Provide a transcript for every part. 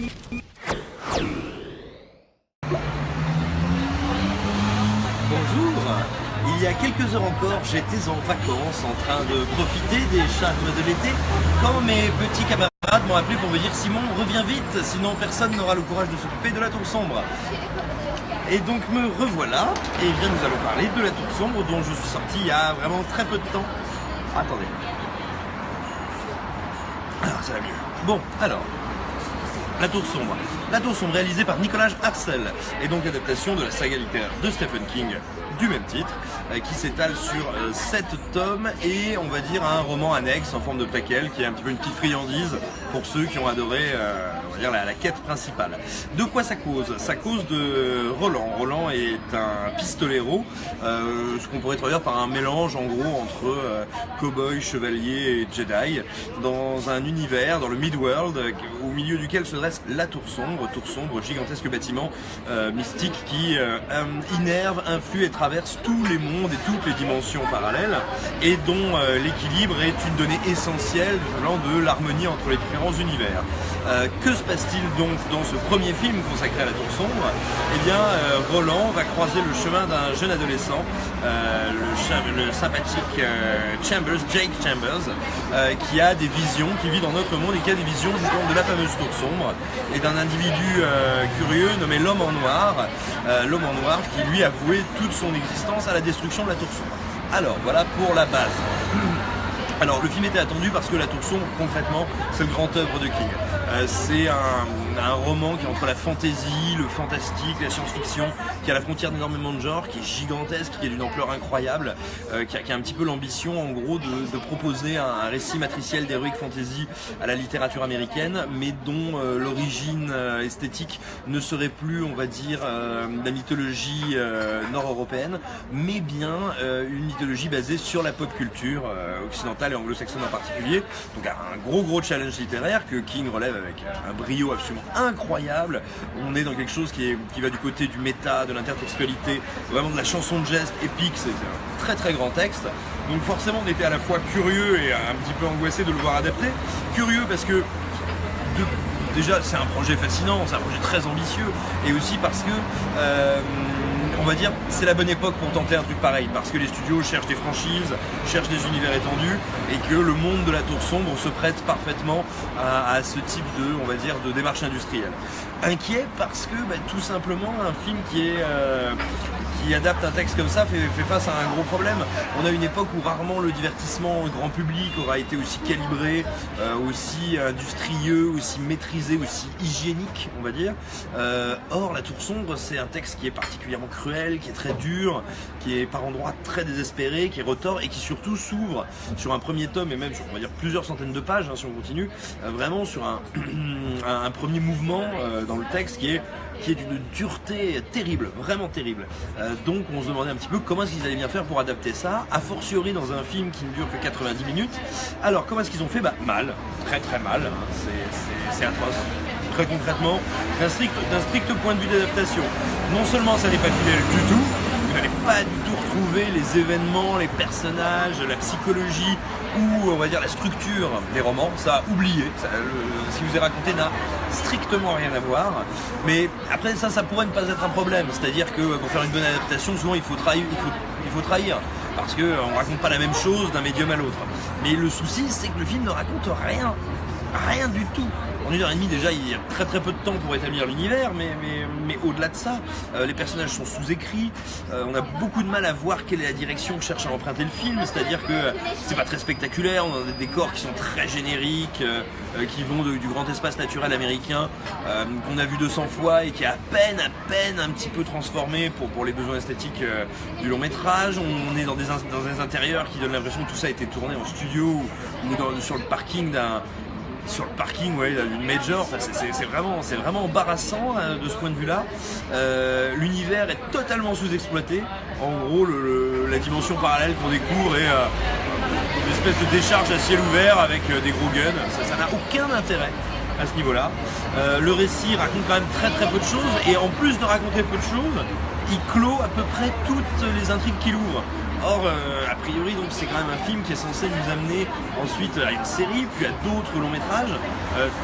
Bonjour. Il y a quelques heures encore, j'étais en vacances en train de profiter des charmes de l'été quand mes petits camarades m'ont appelé pour me dire « Simon, reviens vite, sinon personne n'aura le courage de s'occuper de la tour sombre ». Et donc me revoilà, et bien nous allons parler de la tour sombre dont je suis sorti il y a vraiment très peu de temps. Attendez. Alors ça va mieux. Bon, alors, la tour sombre. La tour sombre réalisée par Nicolas Arcel est donc l'adaptation de la saga littéraire de Stephen King du même titre, qui s'étale sur 7 tomes et on va dire un roman annexe en forme de préquel qui est un petit peu une petite friandise pour ceux qui ont adoré on va dire la quête principale. De quoi ça cause? Ça cause de Roland. Roland est un pistolero, ce qu'on pourrait traduire par un mélange en gros entre cow-boy, chevalier et Jedi, dans un univers, dans le Midworld, au milieu duquel se dresse la tour sombre, gigantesque bâtiment mystique qui innerve, influe et traverse tous les mondes et toutes les dimensions parallèles et dont l'équilibre est une donnée essentielle venant de l'harmonie entre les différents univers. Que se passe-t-il donc dans ce premier film consacré à la tour sombre? Eh bien, Roland va croiser le chemin d'un jeune adolescent, le sympathique Jake Chambers, qui a des visions, qui vit dans notre monde et qui a des visions justement de la fameuse tour sombre et d'un individu curieux nommé l'homme en noir qui lui a voué toute son existence à la destruction de la tour sombre. Alors voilà pour la base. Alors le film était attendu parce que la tour sombre concrètement c'est le grand œuvre de King. C'est un roman qui est entre la fantasy, le fantastique, la science-fiction, qui est à la frontière d'énormément de genres, qui est gigantesque, qui est d'une ampleur incroyable, qui a un petit peu l'ambition en gros de proposer un récit matriciel d'heroic fantasy à la littérature américaine, mais dont l'origine esthétique ne serait plus, on va dire, la mythologie nord-européenne, mais bien une mythologie basée sur la pop culture occidentale et anglo-saxonne en particulier. Donc un gros challenge littéraire que King relève avec un brio absolument incroyable. On est dans quelque chose qui va du côté du méta, de l'intertextualité, vraiment de la chanson de geste épique. C'est un très grand texte. Donc forcément on était à la fois curieux et un petit peu angoissé de le voir adapté. Curieux parce que déjà c'est un projet fascinant, c'est un projet très ambitieux, et aussi parce que on va dire c'est la bonne époque pour tenter un truc pareil, parce que les studios cherchent des franchises, cherchent des univers étendus, et que le monde de la tour sombre se prête parfaitement à ce type de, on va dire, de démarche industrielle. Inquiet parce que tout simplement un film qui adapte un texte comme ça fait face à un gros problème. On a une époque où rarement le divertissement grand public aura été aussi calibré, aussi industrieux, aussi maîtrisé, aussi hygiénique, on va dire. Or, la tour sombre, c'est un texte qui est particulièrement cruel, qui est très dur, qui est par endroits très désespéré, qui est retors et qui surtout s'ouvre sur un premier tome et même sur, on va dire, plusieurs centaines de pages, si on continue, vraiment sur un premier mouvement dans le texte qui est d'une dureté terrible, vraiment terrible. Donc on se demandait un petit peu comment est-ce qu'ils allaient bien faire pour adapter ça, a fortiori dans un film qui ne dure que 90 minutes. Alors comment est-ce qu'ils ont fait? Mal, très mal, hein. C'est atroce. Très concrètement, d'un strict point de vue d'adaptation, non seulement ça n'est pas fidèle du tout, vous n'allez pas du tout retrouver les événements, les personnages, la psychologie ou on va dire la structure des romans, ça a oublié, ce qui vous est raconté n'a strictement rien à voir, mais après ça pourrait ne pas être un problème, c'est-à-dire que pour faire une bonne adaptation, souvent il faut trahir, parce qu'on ne raconte pas la même chose d'un médium à l'autre. Mais le souci c'est que le film ne raconte rien du tout. En 1h30 déjà, il y a très peu de temps pour établir l'univers, mais au-delà de ça, les personnages sont sous-écrits, on a beaucoup de mal à voir quelle est la direction que cherche à emprunter le film, c'est-à-dire que c'est pas très spectaculaire, on a des décors qui sont très génériques, qui vont du grand espace naturel américain, qu'on a vu 200 fois et qui est à peine un petit peu transformé pour les besoins esthétiques du long métrage. On est dans des intérieurs qui donnent l'impression que tout ça a été tourné en studio ou sur le parking d'une major. Enfin, c'est vraiment embarrassant de ce point de vue-là. L'univers est totalement sous-exploité. En gros, la dimension parallèle qu'on découvre est une espèce de décharge à ciel ouvert avec des gros guns. Ça n'a aucun intérêt à ce niveau-là. Le récit raconte quand même très peu de choses, et en plus de raconter peu de choses, il clôt à peu près toutes les intrigues qu'il ouvre. Or, a priori, donc c'est quand même un film qui est censé nous amener ensuite à une série, puis à d'autres longs métrages.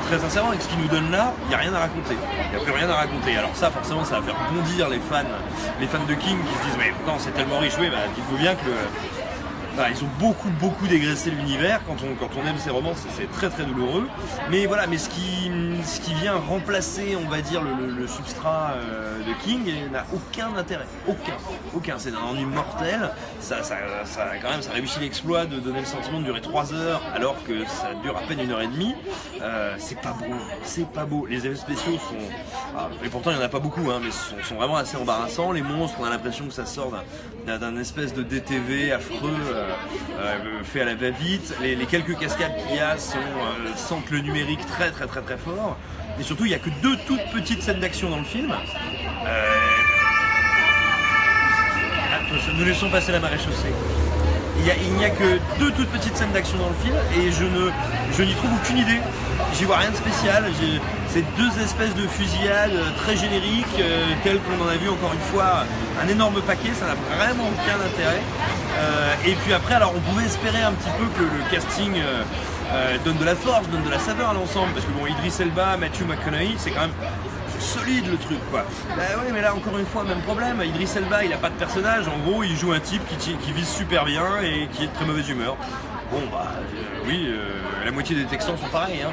Très sincèrement, avec ce qu'il nous donne là, il n'y a rien à raconter. Il n'y a plus rien à raconter. Alors ça, forcément, ça va faire bondir les fans de King qui se disent mais pourtant c'est tellement riche. Oui, bah dites-vous bien que ils ont beaucoup dégraissé l'univers. Quand on aime ces romans, c'est très douloureux. Mais voilà, mais ce qui vient remplacer, on va dire, le substrat de King n'a aucun intérêt. Aucun. C'est un ennui mortel. Ça quand même, ça réussit l'exploit de donner le sentiment de durer 3 heures alors que ça dure à peine 1h30. C'est pas beau. Les effets spéciaux sont... et pourtant il n'y en a pas beaucoup, mais sont vraiment assez embarrassants. Les monstres, on a l'impression que ça sort d'un espèce de DTV affreux fait à la va-vite. Les quelques cascades qu'il y a sentent le numérique très fort. Et surtout, il n'y a que 2 toutes petites scènes d'action dans le film. Nous laissons passer la marée chaussée. Il n'y a que 2 toutes petites scènes d'action dans le film et je n'y trouve aucune idée. J'y vois rien de spécial. C'est 2 espèces de fusillades très génériques, telles qu'on en a vu encore une fois un énorme paquet. Ça n'a vraiment aucun intérêt. Et puis après, alors on pouvait espérer un petit peu que le casting donne de la force, donne de la saveur à l'ensemble, parce que bon, Idris Elba, Matthew McConaughey, c'est quand même solide le truc quoi. Bah oui, mais là encore une fois même problème. Idris Elba il a pas de personnage, en gros il joue un type qui vise super bien et qui est de très mauvaise humeur. Bon bah oui, la moitié des Texans sont pareils.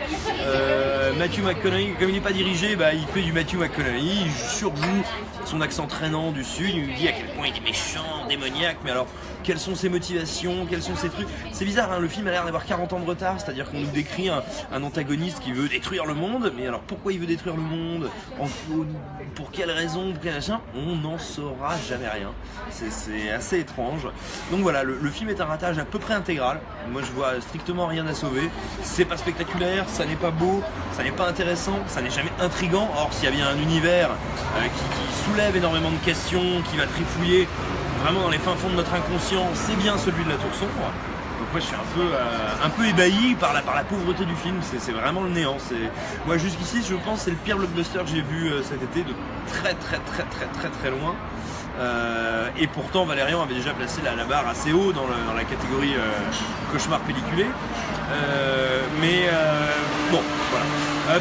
Matthew McConaughey, comme il n'est pas dirigé, bah, il fait du Matthew McConaughey, il surjoue son accent traînant du sud, il nous dit à quel point il est méchant, démoniaque, mais alors quelles sont ses motivations, quels sont ses trucs. C'est bizarre, le film a l'air d'avoir 40 ans de retard, c'est-à-dire qu'on nous décrit un antagoniste qui veut détruire le monde, mais alors pourquoi il veut détruire le monde, pour quelle raison, pour quel machin, on n'en saura jamais rien. C'est assez étrange. Donc voilà, le film est un ratage à peu près intégral. Moi je vois strictement rien à sauver. C'est pas spectaculaire, ça n'est pas beau, ça n'est pas intéressant, ça n'est jamais intriguant. Or s'il y a bien un univers qui soulève énormément de questions, qui va trifouiller vraiment dans les fins fonds de notre inconscient, c'est bien celui de La Tour Sombre. Donc moi je suis un peu ébahi par la pauvreté du film, c'est vraiment le néant. Moi jusqu'ici je pense que c'est le pire blockbuster que j'ai vu cet été de très loin. Et pourtant Valérian avait déjà placé la barre assez haut dans la catégorie cauchemar pelliculé. Bon, voilà.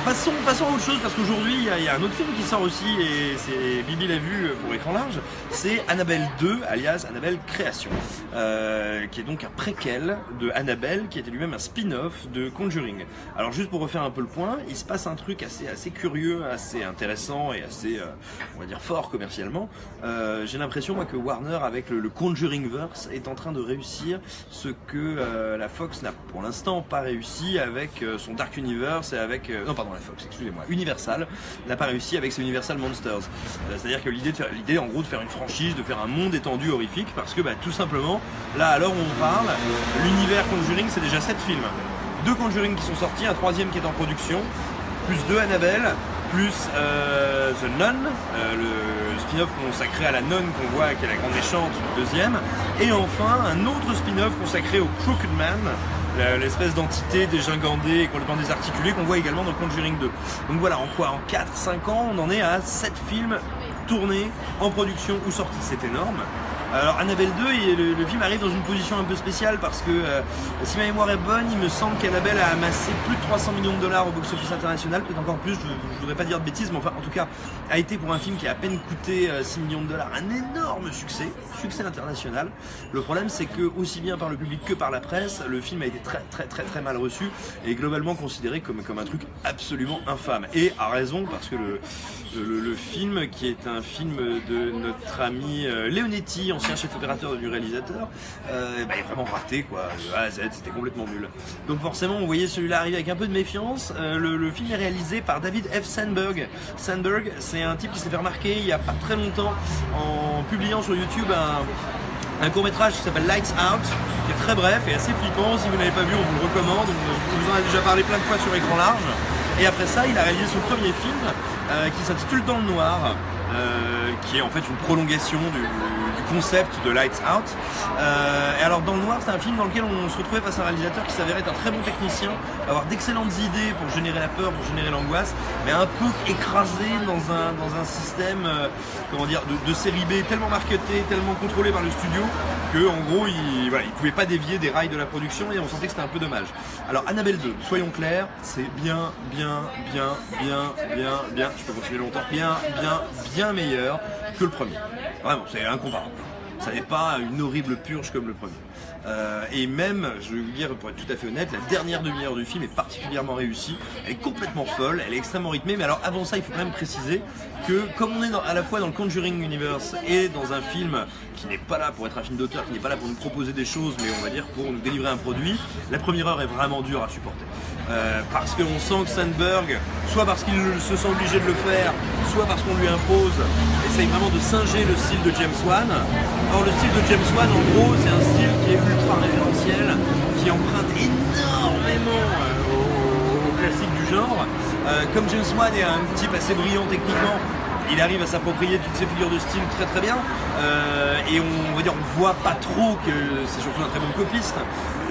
Passons à autre chose parce qu'aujourd'hui il y a un autre film qui sort aussi et c'est Bibi l'a vu pour écran large. C'est Annabelle 2 alias Annabelle Création, qui est donc un préquel de Annabelle qui était lui-même un spin-off de Conjuring. Alors juste pour refaire un peu le point, il se passe un truc assez curieux, assez intéressant et assez on va dire fort commercialement. J'ai l'impression moi que Warner avec le Conjuringverse est en train de réussir ce que la Fox n'a pour l'instant pas réussi avec son Dark Universe et avec la Fox, excusez-moi, Universal n'a pas réussi avec ses Universal Monsters. C'est-à-dire que l'idée en gros de faire une franchise, de faire un monde étendu horrifique, parce que tout simplement, là à l'heure où on parle, l'univers Conjuring c'est déjà 7 films. 2 Conjuring qui sont sortis, un 3e qui est en production, plus 2 Annabelle, plus The Nun, le spin-off consacré à la nonne qu'on voit qui est la grande méchante, le 2e, et enfin un autre spin-off consacré au Crooked Man, l'espèce d'entité dégingandée et complètement désarticulée qu'on voit également dans Conjuring 2. Donc voilà, en 4-5 ans, on en est à 7 films tournés, en production ou sortis, c'est énorme. Alors Annabelle 2, le film arrive dans une position un peu spéciale parce que si ma mémoire est bonne, il me semble qu'Annabelle a amassé plus de 300 millions de dollars au box-office international, peut-être encore plus, je voudrais pas dire de bêtises, mais enfin en tout cas a été pour un film qui a à peine coûté 6 millions de dollars un énorme succès international. Le problème c'est que aussi bien par le public que par la presse, le film a été très mal reçu et globalement considéré comme un truc absolument infâme. Et à raison parce que le film qui est un film de notre ami Leonetti, ancien chef opérateur du réalisateur, est vraiment raté quoi, de A à Z, c'était complètement nul. Donc forcément on voyait celui-là arriver avec un peu de méfiance. Le film est réalisé par David F. Sandberg. Sandberg, c'est un type qui s'est fait remarquer il y a pas très longtemps en publiant sur YouTube un court-métrage qui s'appelle Lights Out, qui est très bref et assez flippant. Si vous n'avez pas vu, on vous le recommande. On vous en a déjà parlé plein de fois sur écran large. Et après ça, il a réalisé son premier film qui s'intitule Dans le Noir, qui est en fait une prolongation du concept de Lights Out. Et alors Dans le Noir, c'est un film dans lequel on se retrouvait face à un réalisateur qui s'avérait être un très bon technicien, avoir d'excellentes idées pour générer la peur, pour générer l'angoisse, mais un peu écrasé dans un système de série B tellement marketé, tellement contrôlé par le studio que en gros il pouvait pas dévier des rails de la production et on sentait que c'était un peu dommage. Alors Annabelle 2, soyons clairs, c'est bien, je peux continuer longtemps, bien meilleur que le premier. Vraiment, c'est incomparable. Ça n'est pas une horrible purge comme le premier. Et même, je vais vous dire, pour être tout à fait honnête, la dernière demi-heure du film est particulièrement réussie. Elle est complètement folle, elle est extrêmement rythmée. Mais alors avant ça, il faut quand même préciser que comme on est à la fois dans le Conjuring Universe et dans un film qui n'est pas là pour être un film d'auteur, qui n'est pas là pour nous proposer des choses, mais on va dire pour nous délivrer un produit, la première heure est vraiment dure à supporter. Parce qu'on sent que Sandberg, soit parce qu'il se sent obligé de le faire, soit parce qu'on lui impose, essaye vraiment de singer le style de James Wan. Or le style de James Wan, en gros, c'est un style qui est ultra référentiel, qui emprunte énormément au classique du genre. Comme James Wan est un type assez brillant techniquement, il arrive à s'approprier toutes ces figures de style très bien, et on voit pas trop que c'est surtout un très bon copiste.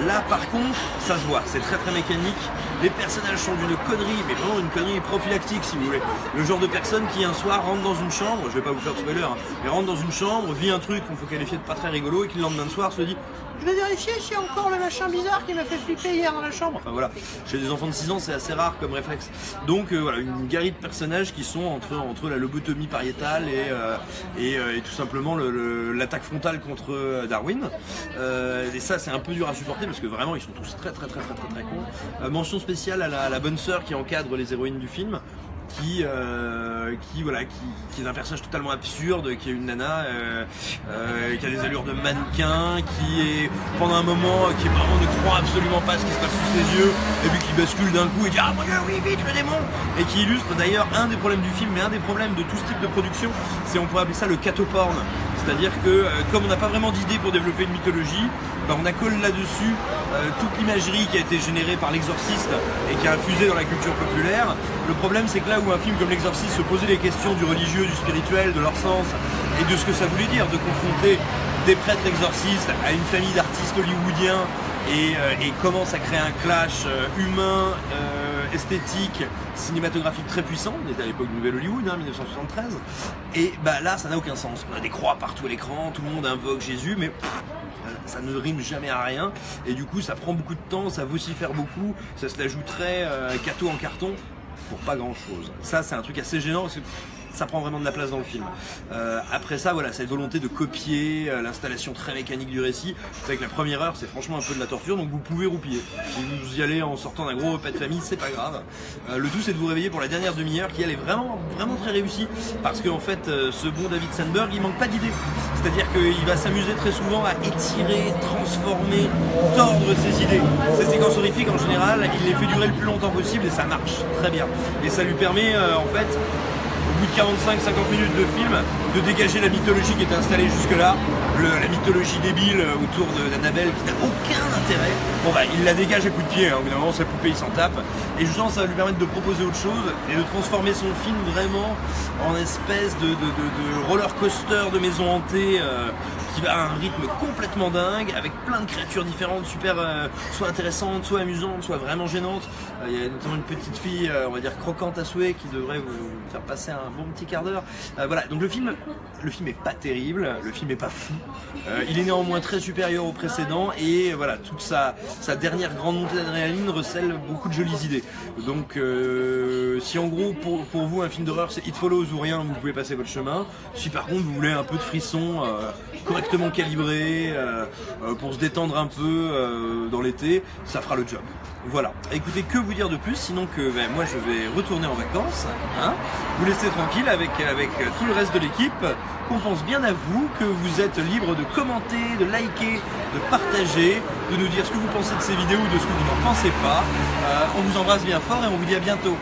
Là par contre, ça se voit, c'est très mécanique, les personnages sont d'une connerie, mais vraiment une connerie prophylactique si vous voulez. Le genre de personne qui un soir rentre dans une chambre, je vais pas vous faire de spoiler, mais rentre dans une chambre, vit un truc qu'on peut qualifier de pas très rigolo, et qui le lendemain de soir se dit « Je vais vérifier s'il y a encore le machin bizarre qui m'a fait flipper hier dans la chambre ». Enfin voilà, chez des enfants de 6 ans c'est assez rare comme réflexe. Donc voilà, une galerie de personnages qui sont entre la lobotomie pariétale et tout simplement l'attaque frontale contre Darwin. Et ça c'est un peu dur à supporter parce que vraiment ils sont tous très cons. Mention spéciale à la bonne sœur qui encadre les héroïnes du film, qui est un personnage totalement absurde, qui est une nana qui a des allures de mannequin, qui est pendant un moment qui vraiment ne croit absolument pas ce qui se passe sous ses yeux, et puis qui bascule d'un coup et dit ah mon dieu oui vite le démon, et qui illustre d'ailleurs un des problèmes du film, mais un des problèmes de tout ce type de production, c'est on pourrait appeler ça le catoporn. C'est-à-dire que comme on n'a pas vraiment d'idée pour développer une mythologie, on accole là-dessus toute l'imagerie qui a été générée par l'exorciste et qui a infusé dans la culture populaire. Le problème c'est que là où un film comme l'exorciste se posait les questions du religieux, du spirituel, de leur sens et de ce que ça voulait dire de confronter des prêtres exorcistes à une famille d'artistes hollywoodiens et commence à créer un clash humain, esthétique, cinématographique très puissant. On était à l'époque du Nouvel Hollywood, 1973, et là ça n'a aucun sens. On a des croix partout à l'écran, tout le monde invoque Jésus, mais ça ne rime jamais à rien, et du coup ça prend beaucoup de temps, ça vocifère beaucoup, ça se la joue très cateau en carton pour pas grand chose. Ça c'est un truc assez gênant parce que ça prend vraiment de la place dans le film. Après ça, voilà, cette volonté de copier l'installation très mécanique du récit. Vous savez que la première heure, c'est franchement un peu de la torture, donc vous pouvez roupiller. Si vous y allez en sortant d'un gros repas de famille, c'est pas grave. Le tout, c'est de vous réveiller pour la dernière demi-heure, qui elle est vraiment très réussie, parce qu'en fait, ce bon David Sandberg, il manque pas d'idées. C'est-à-dire qu'il va s'amuser très souvent à étirer, transformer, tordre ses idées. Ces séquences horrifiques, en général, il les fait durer le plus longtemps possible et ça marche très bien. Et ça lui permet, en fait, au bout de 45-50 minutes de film, de dégager la mythologie qui était installée jusque-là, la mythologie débile autour d'Annabelle qui n'a aucun intérêt. Bon il la dégage à coups de pied, au bout d'un moment sa poupée il s'en tape, et justement ça va lui permettre de proposer autre chose et de transformer son film vraiment en espèce de roller coaster de maison hantée qui va à un rythme complètement dingue, avec plein de créatures différentes, super soit intéressantes, soit amusantes, soit vraiment gênantes. Il y a notamment une petite fille, on va dire croquante à souhait, qui devrait vous faire passer un bon petit quart d'heure. Voilà, donc le film est pas terrible, le film est pas fou. Il est néanmoins très supérieur au précédent, et voilà, toute sa dernière grande montée d'adrénaline recèle beaucoup de jolies idées. Donc si en gros pour vous un film d'horreur c'est It Follows ou rien, vous pouvez passer votre chemin. Si par contre vous voulez un peu de frisson correctement calibré pour se détendre un peu dans l'été, ça fera le job. Voilà, écoutez, que vous dire de plus, sinon que moi je vais retourner en vacances, vous laisser tranquille avec tout le reste de l'équipe, qu'on pense bien à vous, que vous êtes libre de commenter, de liker, de partager, de nous dire ce que vous pensez de ces vidéos ou de ce que vous n'en pensez pas. On vous embrasse bien fort et on vous dit à bientôt.